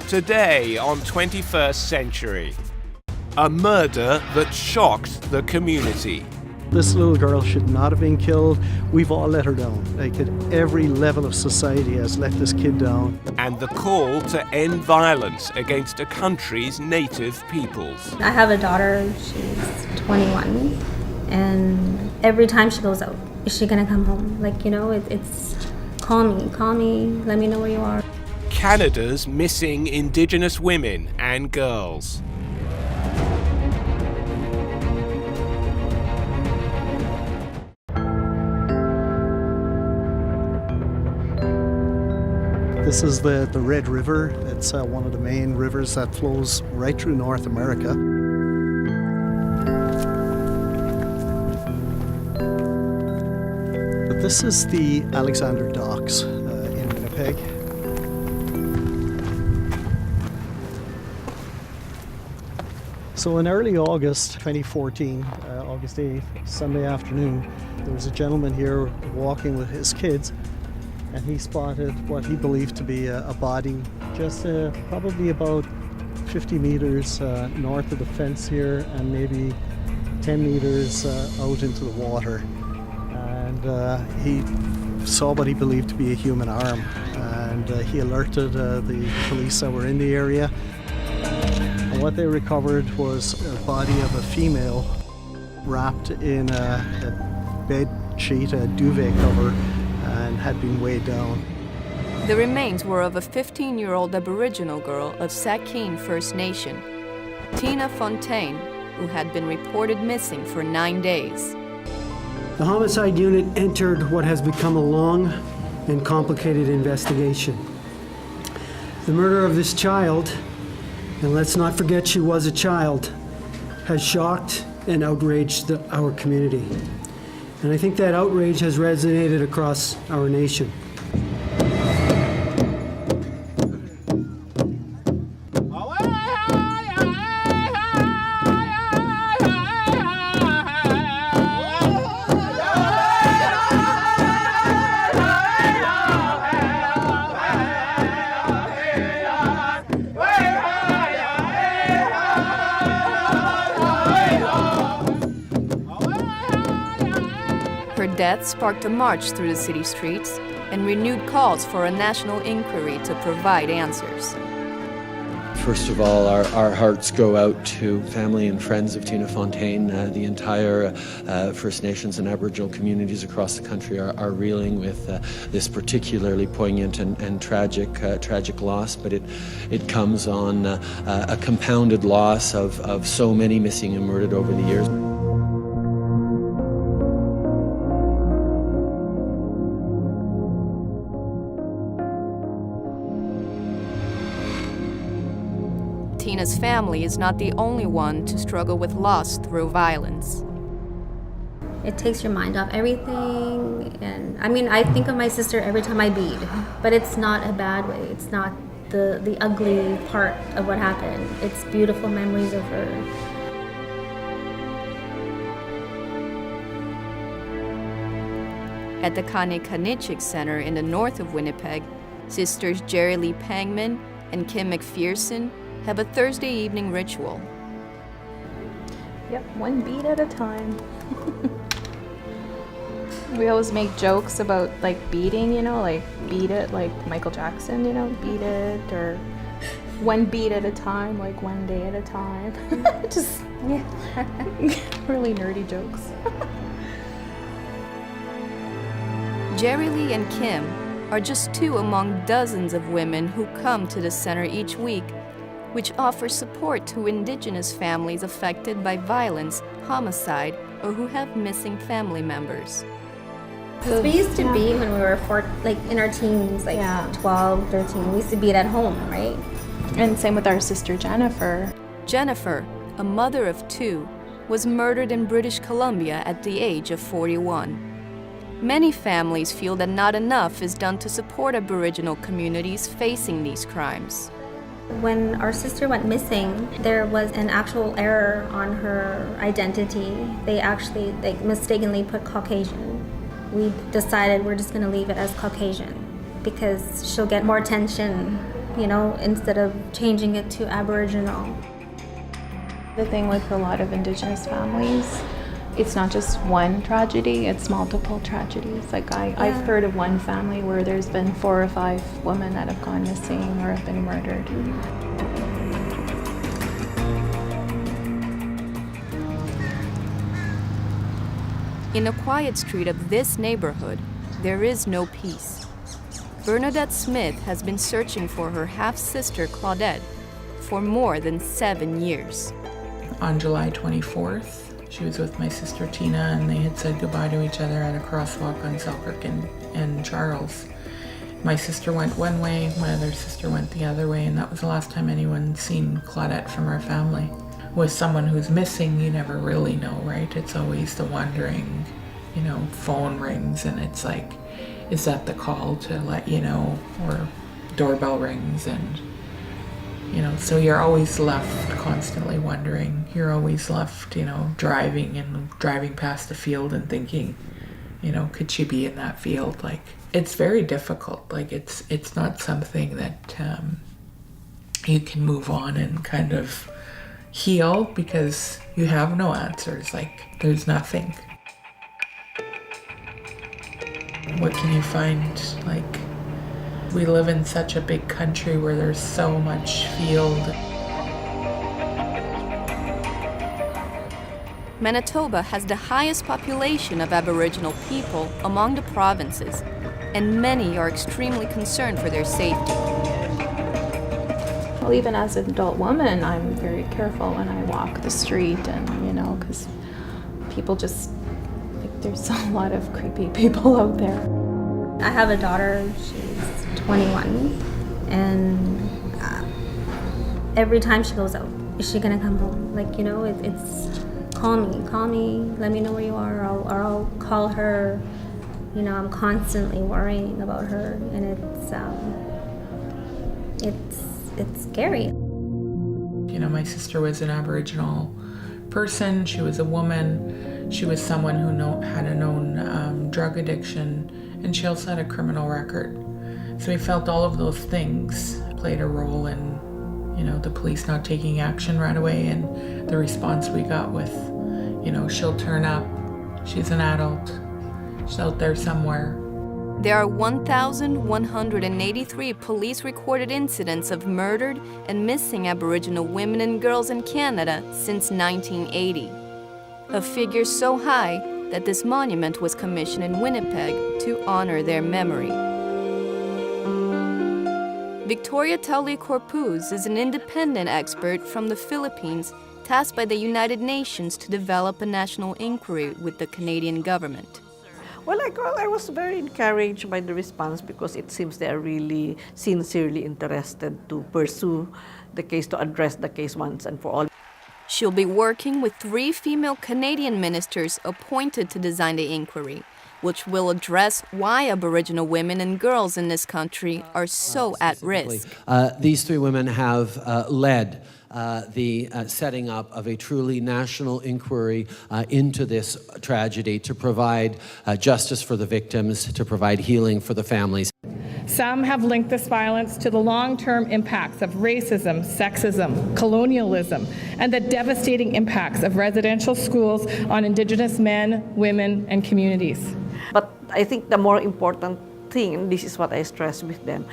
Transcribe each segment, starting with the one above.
Today on 21st Century, a murder that shocked the community. This little girl should not have been killed. We've all let her down. Like, at every level of society has let this kid down. And the call to end violence against a country's native peoples. I have a daughter, she's 21, and every time she goes out, is she gonna come home? Like, it's call me, let me know where you are. Canada's missing Indigenous women and girls. This is the Red River. It's one of the main rivers that flows right through North America. But this is the Alexander Docks in Winnipeg. So in early August 2014, August 8th, Sunday afternoon, there was a gentleman here walking with his kids, and he spotted what he believed to be a body just probably about 50 meters north of the fence here and maybe 10 meters out into the water. And he saw what he believed to be a human arm, and he alerted the police that were in the area. And what they recovered was a body of a female wrapped in a bed sheet, a duvet cover, and had been weighed down. The remains were of a 15-year-old Aboriginal girl of Saugeen First Nation, Tina Fontaine, who had been reported missing for 9 days. The homicide unit entered what has become a long and complicated investigation. The murder of this child, and let's not forget she was a child, has shocked and outraged our community. And I think that outrage has resonated across our nation. Her death sparked a march through the city streets and renewed calls for a national inquiry to provide answers. First of all, our hearts go out to family and friends of Tina Fontaine. The entire First Nations and Aboriginal communities across the country are reeling with this particularly poignant and tragic loss, but it comes on a compounded loss of so many missing and murdered over the years. Tina's family is not the only one to struggle with loss through violence. It takes your mind off everything, and I think of my sister every time I bead, but it's not a bad way. It's not the ugly part of what happened. It's beautiful memories of her. At the Kanekanichik Center in the north of Winnipeg, sisters Jerry Lee Pangman and Kim McPherson have a Thursday evening ritual. Yep, one bead at a time. We always make jokes about beating, like beat it like Michael Jackson, beat it, or one beat at a time, like one day at a time. Just really nerdy jokes. Jerry Lee and Kim are just two among dozens of women who come to the center each week, which offers support to Indigenous families affected by violence, homicide, or who have missing family members. We used to be, when we were in our teens, 12, 13, we used to beat at home, right? And same with our sister Jennifer. Jennifer, a mother of 2, was murdered in British Columbia at the age of 41. Many families feel that not enough is done to support Aboriginal communities facing these crimes. When our sister went missing, there was an actual error on her identity. They actually mistakenly put Caucasian. We decided we're just going to leave it as Caucasian because she'll get more attention you know, instead of changing it to Aboriginal. The thing with a lot of Indigenous families, it's not just one tragedy, it's multiple tragedies. Like I've heard of one family where there's been 4 or 5 women that have gone missing or have been murdered. In a quiet street of this neighborhood, there is no peace. Bernadette Smith has been searching for her half-sister Claudette for more than 7 years. On July 24th, she was with my sister Tina, and they had said goodbye to each other at a crosswalk on Selkirk and Charles. My sister went one way, my other sister went the other way, and that was the last time anyone seen Claudette from our family. With someone who's missing, you never really know, right? It's always the wondering, you know, phone rings and it's like, is that the call to let you know? Or doorbell rings and, you know, so you're always left constantly wondering. You're always left, you know, driving past the field and thinking, you know, could she be in that field? Like, it's very difficult. Like, it's not something that you can move on and kind of heal because you have no answers. Like, there's nothing. What can you find? Like, we live in such a big country where there's so much field. Manitoba has the highest population of Aboriginal people among the provinces, and many are extremely concerned for their safety. Well, even as an adult woman, I'm very careful when I walk the street, and, you know, because people just, like, there's a lot of creepy people out there. I have a daughter, she's 21, and every time she goes out, is she gonna come home? Like, you know, it's call me, let me know where you are, or I'll call her. You know, I'm constantly worrying about her, and it's scary. You know, my sister was an Aboriginal person. She was a woman. She was someone who had a known drug addiction, and she also had a criminal record. So we felt all of those things played a role in, you know, the police not taking action right away, and the response we got with, you know, she'll turn up, she's an adult, she's out there somewhere. There are 1,183 police-recorded incidents of murdered and missing Aboriginal women and girls in Canada since 1980. A figure so high that this monument was commissioned in Winnipeg to honor their memory. Victoria Tauli Corpuz is an independent expert from the Philippines tasked by the United Nations to develop a national inquiry with the Canadian government. Well, I was very encouraged by the response because it seems they are really sincerely interested to pursue the case, to address the case once and for all. She'll be working with 3 female Canadian ministers appointed to design the inquiry, which will address why Aboriginal women and girls in this country are so at risk. These 3 women have led the setting up of a truly national inquiry into this tragedy to provide justice for the victims, to provide healing for the families. Some have linked this violence to the long-term impacts of racism, sexism, colonialism, and the devastating impacts of residential schools on Indigenous men, women, and communities. But I think the more important thing, and this is what I stress with them,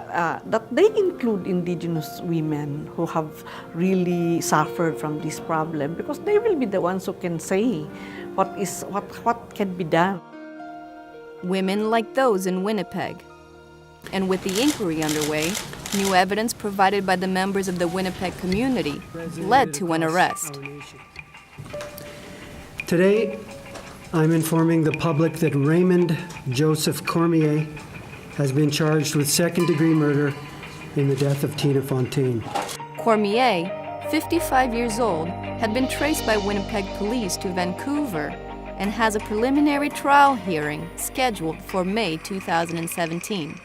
that they include Indigenous women who have really suffered from this problem, because they will be the ones who can say what can be done. Women like those in Winnipeg. And with the inquiry underway, new evidence provided by the members of the Winnipeg community led to an arrest. Today, I'm informing the public that Raymond Joseph Cormier has been charged with second-degree murder in the death of Tina Fontaine. Cormier, 55 years old, had been traced by Winnipeg police to Vancouver and has a preliminary trial hearing scheduled for May 2017.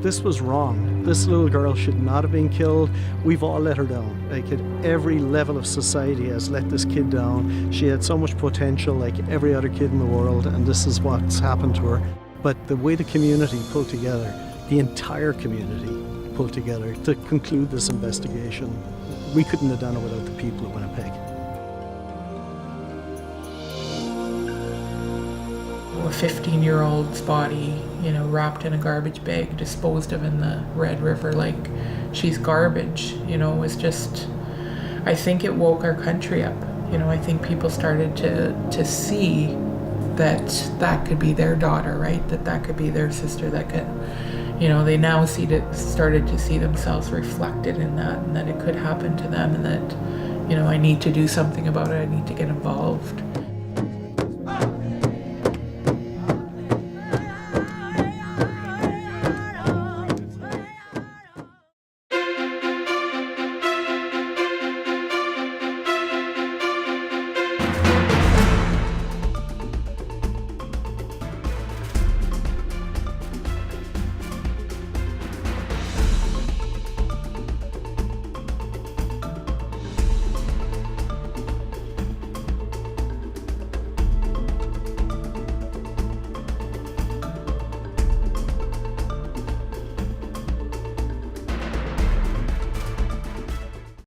This was wrong. This little girl should not have been killed. We've all let her down. Like, at every level of society has let this kid down. She had so much potential, like every other kid in the world, and this is what's happened to her. But the way the community pulled together, the entire community, pulled together to conclude this investigation. We couldn't have done it without the people of Winnipeg. A 15-year-old's body, wrapped in a garbage bag, disposed of in the Red River like she's garbage, was just, I think it woke our country up. I think people started to see that could be their daughter, right? That could be their sister, that could, they now started to see themselves reflected in that, and that it could happen to them, and that, I need to do something about it, I need to get involved.